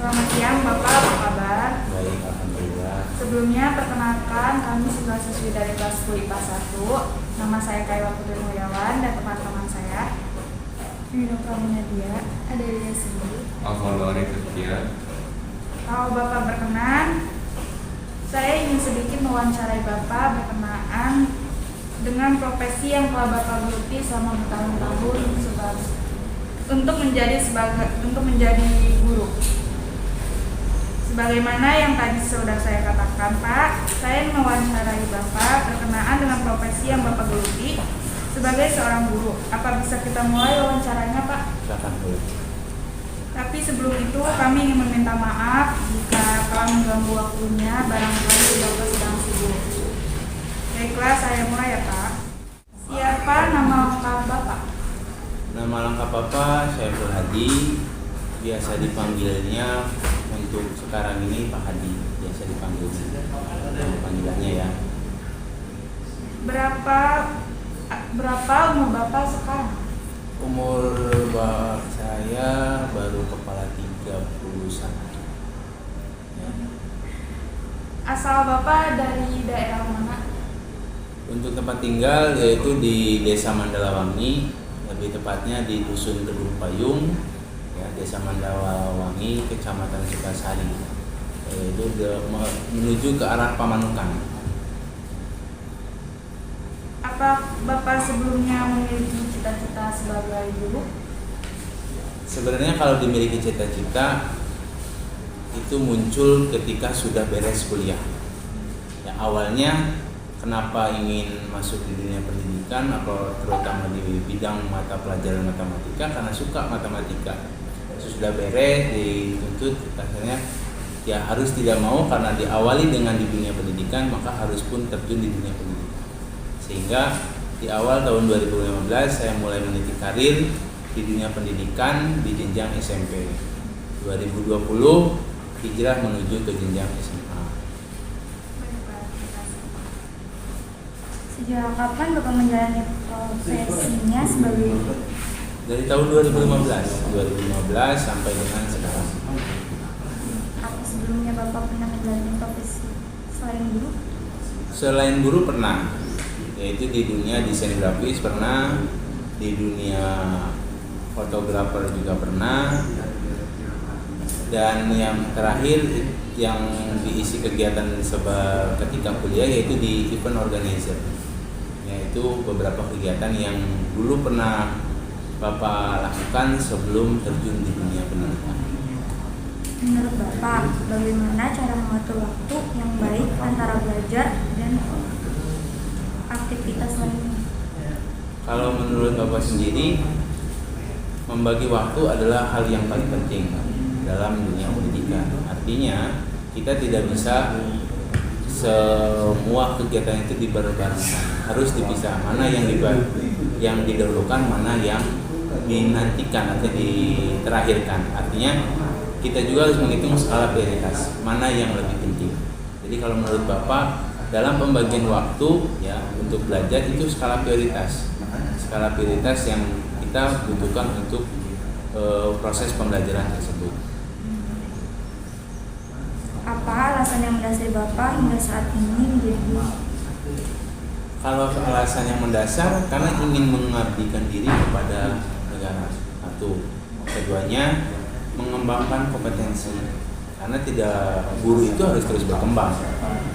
Selamat siang Bapak, apa kabar? Baik, alhamdulillah. Sebelumnya perkenalkan kami sebagai siswi dari kelas 10 IPA 1. Nama saya Kaiwa Putri Mulyawan dan teman-teman saya Nino Pramunadia, ada Lia Sindi. Alhamdulillah Kerja. Kalau Bapak berkenan, saya ingin sedikit mewawancarai Bapak berkenaan dengan profesi yang telah Bapak geluti selama bertahun-tahun untuk menjadi guru. Sebagaimana yang tadi sudah saya katakan, Pak, saya mewawancarai Bapak berkenaan dengan profesi yang Bapak geluti sebagai seorang guru. Apa bisa kita mulai wawancaranya, Pak? Silakan Bu. Tapi sebelum itu kami ingin meminta maaf jika telah mengganggu waktunya, barangkali Bapak sedang sibuk. Baiklah, saya mulai ya, Pak. Siapa nama lengkap Bapak? Nama lengkap Bapak Syaiful Hadi, biasa dipanggilnya untuk sekarang ini Pak Hadi, biasa dipanggil nama panggilannya ya. Berapa umur Bapak sekarang? Umur saya baru kepala 31 ya. Asal Bapak dari daerah mana? Untuk tempat tinggal yaitu di Desa Mandalawangi, lebih tepatnya di Dusun Kedung Payung ya, Desa Mandalawangi, Kecamatan Sukasari, yaitu menuju ke arah Pamanukan. Apa Bapak sebelumnya memiliki cita-cita sebagai guru? Sebenarnya kalau dimiliki cita-cita itu muncul ketika sudah beres kuliah. Ya, awalnya kenapa ingin masuk di dunia pendidikan, atau terutama di bidang mata pelajaran matematika, karena suka matematika. Sudah beres dituntut, akhirnya ya harus tidak mau karena diawali dengan di dunia pendidikan, maka harus pun terjun di dunia pendidikan. Sehingga di awal tahun 2015 saya mulai meniti karir di dunia pendidikan di jenjang SMP. 2020 hijrah menuju ke jenjang SMA. Sejak kapan Bapak menjalani profesinya sebagai guru? Dari tahun 2015 sampai dengan sekarang. Apa sebelumnya Bapak pernah menjalani profesi selain guru? Selain guru pernah, yaitu di dunia desain grafis pernah, di dunia fotografer juga pernah, dan yang terakhir yang diisi kegiatan ketika kuliah yaitu di event organizer, yaitu beberapa kegiatan yang dulu pernah Bapak lakukan sebelum terjun di dunia pendidikan. Menurut Bapak, bagaimana cara mengatur waktu yang baik antara belajar dan aktivitas lainnya? Kalau menurut Bapak sendiri, membagi waktu adalah hal yang paling penting dalam dunia pendidikan. Artinya, kita tidak bisa semua kegiatan itu dibareng-barengkan. Harus dipisah, mana yang didahulukan, mana yang dinantikan atau diterakhirkan. Artinya, kita juga harus menghitung skala prioritas, mana yang lebih penting. Jadi kalau menurut Bapak, dalam pembagian waktu ya untuk belajar itu skala prioritas yang kita butuhkan untuk proses pembelajaran tersebut. Apa alasan yang mendasari Bapak hingga saat ini menjadi guru? Kalau alasan yang mendasar karena ingin mengabdikan diri kepada negara. Satu, keduanya mengembangkan kompetensi. Karena tidak, guru itu harus terus berkembang.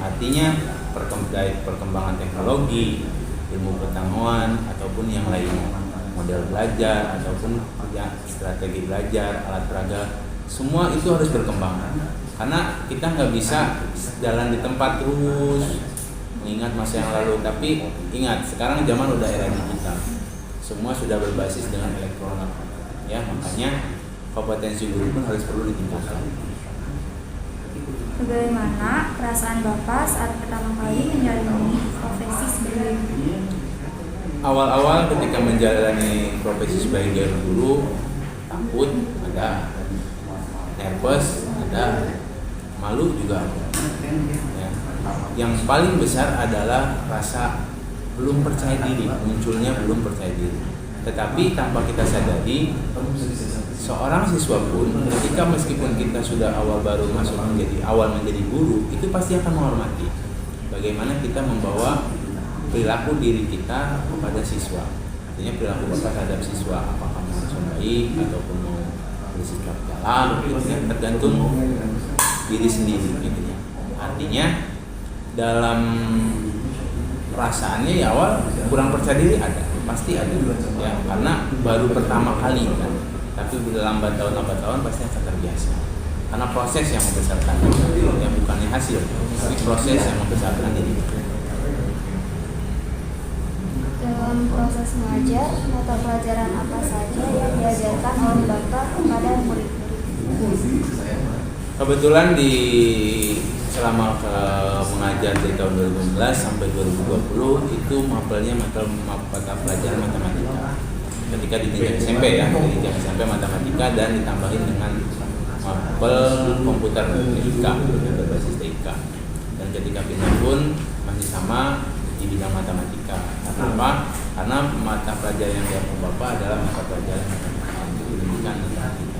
Artinya perkembangan teknologi, ilmu pengetahuan ataupun yang lainnya, model belajar ataupun ya, strategi belajar, alat peraga, semua itu harus berkembang. Karena kita nggak bisa jalan di tempat terus mengingat masa yang lalu. Tapi ingat, sekarang zaman udah era digital, semua sudah berbasis dengan elektronik. Ya, makanya kompetensi guru pun harus perlu ditingkatkan. Bagaimana perasaan Bapak saat pertama kali menjalani profesi sebagai guru? Awal-awal ketika menjalani profesi sebagai guru, takut ada, nervous ada, malu juga ada. Ya. Yang paling besar adalah rasa belum percaya diri, munculnya belum percaya diri. Tetapi tanpa kita sadari, seorang siswa pun ketika meskipun kita sudah baru masuk menjadi guru, itu pasti akan menghormati bagaimana kita membawa perilaku diri kita kepada siswa. Artinya perilaku kita terhadap siswa, apakah mau langsung baik ataupun mau bersikap galak, gitu ya, tergantung diri sendiri gitu ya. Artinya dalam perasaannya ya awal kurang percaya diri ada, pasti ada ya, karena baru pertama kali kan. Tapi lambat tahun pasti akan terbiasa. Karena proses yang membesarkan diri, yang bukannya hasil, tapi proses yang membesarkan diri. Dalam proses mengajar, mata pelajaran apa saja yang diajarkan oleh Bapak kepada murid-murid? Kebetulan selama mengajar dari tahun 2011 sampai 2020 itu mapelnya mata pelajaran matematika. Ketika di jenjang SMP ya, di jenjang SMP matematika dan ditambahin dengan mapel komputer TIK berbasis TIK. Dan ketika pindah pun masih sama di bidang matematika. Karena apa? Karena mata pelajaran yang diambil Bapak adalah mata pelajaran matematika pendidikan matematika.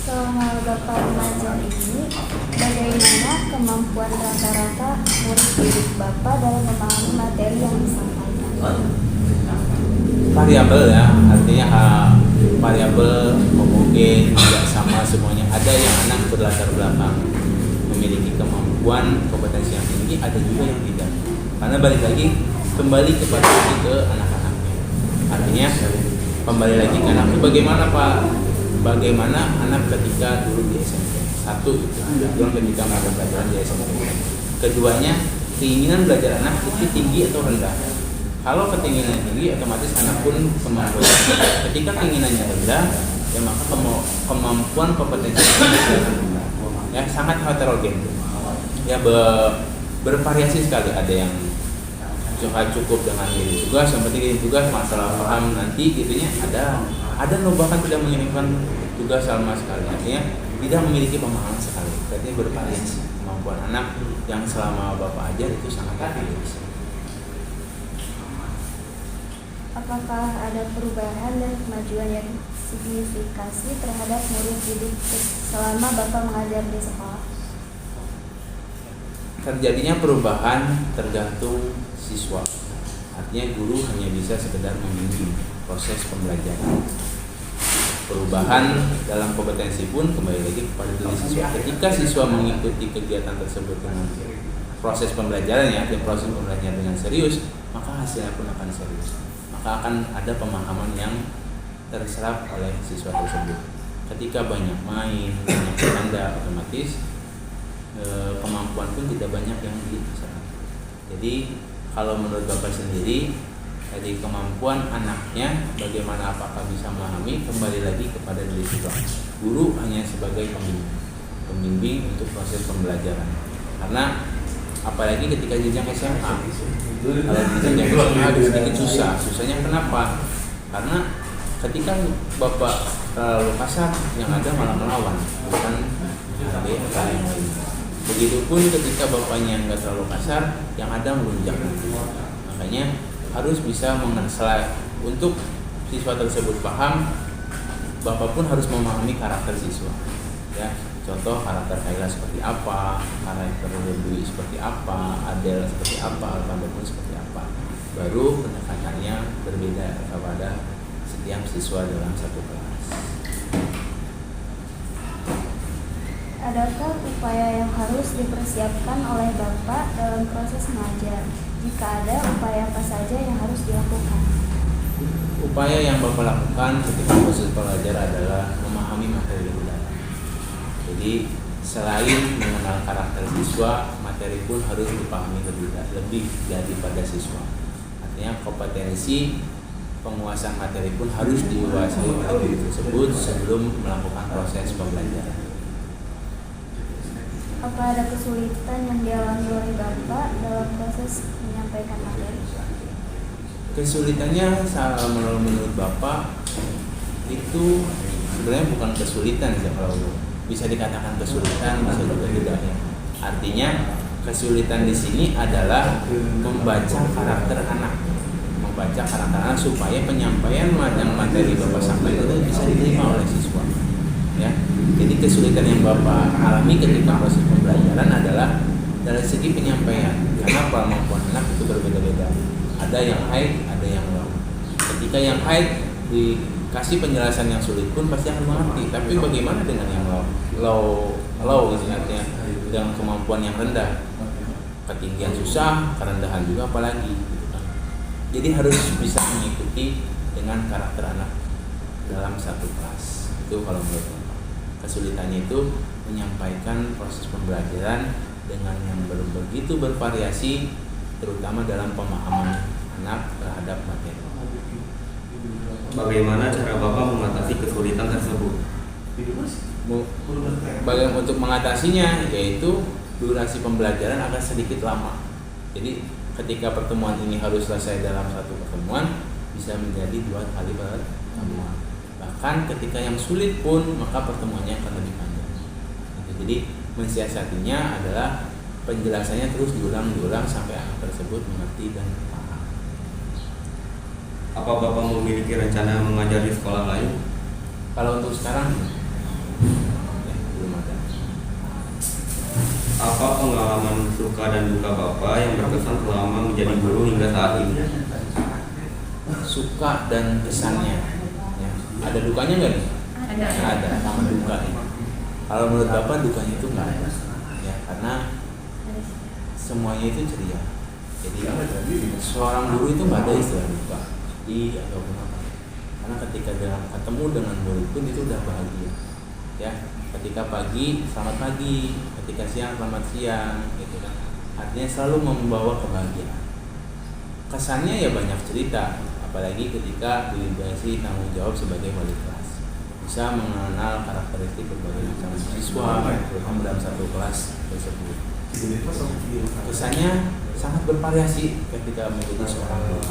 Selama Bapak mengajar ini, bagaimana kemampuan rata-rata murid didik Bapak dalam memahami materi yang disampaikan? Variabel ya, artinya variabel mungkin tidak sama semuanya. Ada yang anak berlatar belakang memiliki kemampuan kompetensi yang tinggi, ada juga yang tidak. Karena balik lagi kembali kepada ke anak-anaknya. Artinya kembali lagi ke anak itu bagaimana Pak? Bagaimana anak ketika dulu di SMP? Satu itu, ketika mata pelajaran di SMP. Keduanya, keinginan belajar anak itu tinggi atau rendah? Kalau keinginan tinggi, otomatis anak pun kemampuan. Ketika keinginannya rendah, ya maka kemampuan kompetensinya rendah. Ya sangat heterogen. Ya bervariasi sekali. Ada yang cukup dengan diri tugas, yang penting tugas masalah paham nanti gitunya. Ada bahkan tidak mengirimkan tugas sama sekali. Artinya tidak memiliki pemahaman sekali. Berarti bervariasi kemampuan anak yang selama Bapak ajar itu sangat bervariasi. Apakah ada perubahan dan kemajuan yang signifikasi terhadap murid didik selama Bapak mengajar di sekolah? Terjadinya perubahan tergantung siswa. Artinya guru hanya bisa sekedar membimbing proses pembelajaran. Perubahan dalam kompetensi pun kembali lagi kepada diri siswa. Ketika siswa mengikuti kegiatan tersebut dengan proses pembelajaran ya, proses pembelajaran dengan serius, maka hasilnya pun akan serius. Maka akan ada pemahaman yang terserap oleh siswa tersebut. Ketika banyak main, banyak bercanda, otomatis kemampuan pun tidak banyak yang diserap. Jadi kalau menurut Bapak sendiri, dari kemampuan anaknya, bagaimana apakah bisa memahami, kembali lagi kepada diri siswa. Guru hanya sebagai pembimbing untuk proses pembelajaran. Karena apalagi ketika jenjang SMA, kalau di jenjang SMA agak sedikit susahnya kenapa? Karena ketika Bapak terlalu kasar, yang ada malah melawan, bukan ada yang lain. Begitupun ketika Bapaknya nggak terlalu kasar, yang ada melunjak nanti. Makanya harus bisa mengenal. Untuk siswa tersebut paham, Bapak pun harus memahami karakter siswa. Ya, contoh karakter Kayla seperti apa, karakter Dwi seperti apa, Adel seperti apa, Alvanda pun seperti apa. Baru pendekatannya berbeda kepada setiap siswa dalam satu kelas. Adakah upaya yang harus dipersiapkan oleh Bapak dalam proses mengajar? Jika ada, upaya apa saja yang harus dilakukan? Upaya yang Bapak lakukan ketika proses belajar adalah memahami materi lebih dalam. Jadi selain mengenal karakter siswa, materi pun harus dipahami lebih daripada siswa. Artinya kompetensi penguasaan materi pun harus dikuasai oleh guru tersebut sebelum melakukan proses pembelajaran. Apa ada kesulitan yang dialami oleh Bapak dalam proses menyampaikan materi? Kesulitannya menurut Bapak itu sebenarnya bukan kesulitan ya, kalau bisa dikatakan kesulitan bisa juga tidak ya. Artinya kesulitan di sini adalah membaca karakter anak, membaca membaca karakter supaya penyampaian yang materi Bapak sampaikan itu bisa diterima oleh siswa. Ya, jadi kesulitan yang Bapak alami ketika proses pembelajaran adalah dari segi penyampaian, karena kemampuan anak itu berbeda-beda. Ada yang high, ada yang low. Ketika yang high dikasih penjelasan yang sulit pun pasti akan mengerti. Tapi bagaimana dengan yang low gitu, artinya dengan kemampuan yang rendah, ketinggian susah, kerendahan juga apalagi gitu kan. Jadi harus bisa mengikuti dengan karakter anak dalam satu kelas. Itu kalau menurut Bapak. Kesulitannya itu menyampaikan proses pembelajaran dengan yang begitu bervariasi, terutama dalam pemahaman anak terhadap materi. Bagaimana cara Bapak mengatasi kesulitan tersebut? Bagaimana untuk mengatasinya, yaitu durasi pembelajaran akan sedikit lama. Jadi ketika pertemuan ini harus selesai dalam satu pertemuan, bisa menjadi 2 kali pertemuan. Bahkan ketika yang sulit pun, maka pertemuannya akan lebih panjang. Jadi mensiasatinya adalah penjelasannya terus diulang sampai anak tersebut mengerti dan paham. Apa Bapak memiliki rencana mengajar di sekolah lain? Kalau untuk sekarang, ya, belum ada. Apa pengalaman suka dan duka Bapak yang berkesan selama menjadi guru hingga saat ini? Suka dan kesannya, ya. Ada dukanya nggak nih? Ada, sama duka nih. Kalau menurut Bapak dukanya itu nggak ada, ya, karena semuanya itu ceria. Jadi seorang guru itu nggak ada istilah duka, ataupun apa. Karena ketika dia ketemu dengan murid pun itu udah bahagia, ya. Ketika pagi, selamat pagi. Ketika siang, selamat siang, gitu kan. Artinya selalu membawa kebahagiaan. Kesannya ya banyak cerita, apalagi ketika dikasih tanggung jawab sebagai wali kelas. Bisa mengenal karakteristik berbagai macam siswa, terutama dalam satu kelas tersebut. Kesannya sangat bervariasi ketika menjadi seorang guru.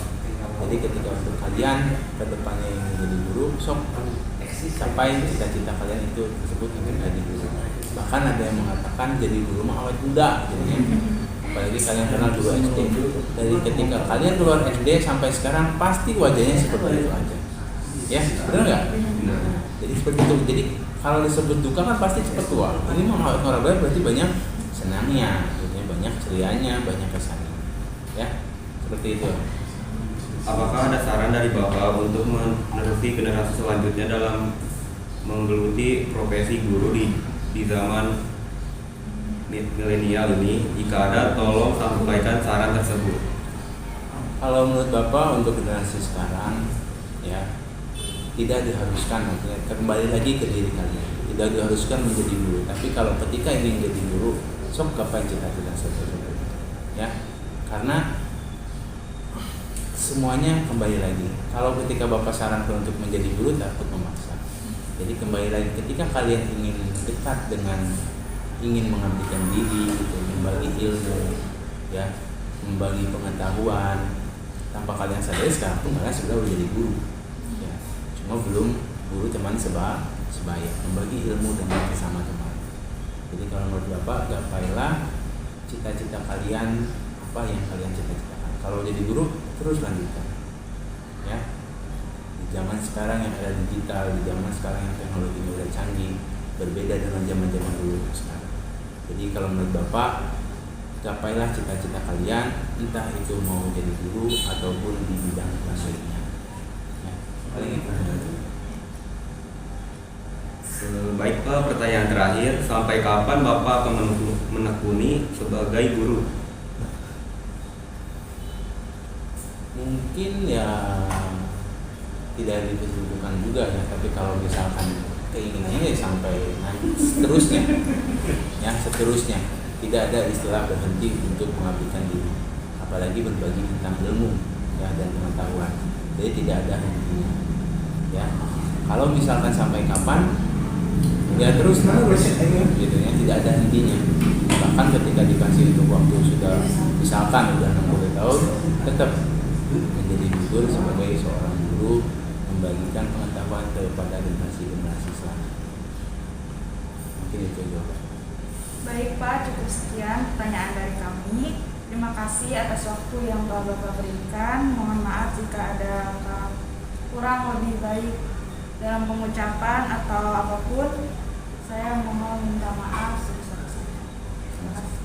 Jadi ketika untuk kalian ke depannya yang menjadi guru, sok sampai cita-cita kalian itu tersebut untuk jadi guru. Bahkan ada yang mengatakan jadi guru mah awet muda, jadinya. Apalagi kalian kenal guru SD, dari ketika kalian keluar SD sampai sekarang pasti wajahnya seperti itu aja. Ya, benar nggak? Jadi seperti itu. Jadi kalau disebut duka kan pasti cepat tua. Ini mah awet muda berarti banyak senangnya, banyak cerianya, banyak kesannya. Ya, seperti itu. Apakah ada saran dari Bapak untuk menerusi generasi selanjutnya dalam menggeluti profesi guru di zaman milenial ini? Jika ada, tolong sampaikan saran tersebut. Kalau menurut Bapak untuk generasi sekarang, ya, tidak diharuskan, artinya kembali lagi ke diri kalian. Tidak diharuskan menjadi guru, tapi kalau ketika ingin jadi guru, sok gapai cita-cita tersebut. Ya, karena semuanya kembali lagi. Kalau ketika Bapak sarankan untuk menjadi guru, takut memaksa. Jadi kembali lagi ketika kalian ingin dekat dengan, ingin mengabdikan diri, gitu, membagi ilmu, ya, membagi pengetahuan, tanpa kalian sadari sekarang pun kalian sudah menjadi guru. Ya, cuma belum guru teman sebaya, membagi ilmu dengan sesama teman. Jadi kalau menurut Bapak, gapailah cita-cita kalian, apa yang kalian cita-citakan. Kalau jadi guru, terus lanjutkan. Ya, di zaman sekarang yang ada digital, di zaman sekarang yang teknologinya udah canggih, berbeda dengan zaman-zaman dulu sekarang. Jadi kalau menurut Bapak, gapailah cita-cita kalian, entah itu mau jadi guru ataupun di bidang lainnya. Ya, paling itu. Baik Pak, pertanyaan terakhir, sampai kapan Bapak akan menekuni sebagai guru? Mungkin ya tidak ditentukan juga ya, tapi kalau misalkan keinginannya ya sampai nanti seterusnya, ya seterusnya. Tidak ada istilah berhenti untuk mengabdikan diri, apalagi berbagi tentang ilmu, ya, dan pengetahuan. Jadi tidak ada hentinya, ya. Kalau misalkan sampai kapan, ya terus gitu ya, tidak ada hentinya. Bahkan ketika dikasih untuk waktu sudah misalkan sudah 60 tahun, tetap menjadi gugur sebagai seorang guru, membagikan pengetahuan kepada generasi-generasi selanjutnya. Mungkin itu jawaban. Baik Pak, cukup sekian pertanyaan dari kami. Terima kasih atas waktu yang telah Bapak berikan. Mohon maaf jika ada kurang lebih baik dalam pengucapan atau apapun. Saya mohon minta maaf sebesar-besarnya. Terima kasih.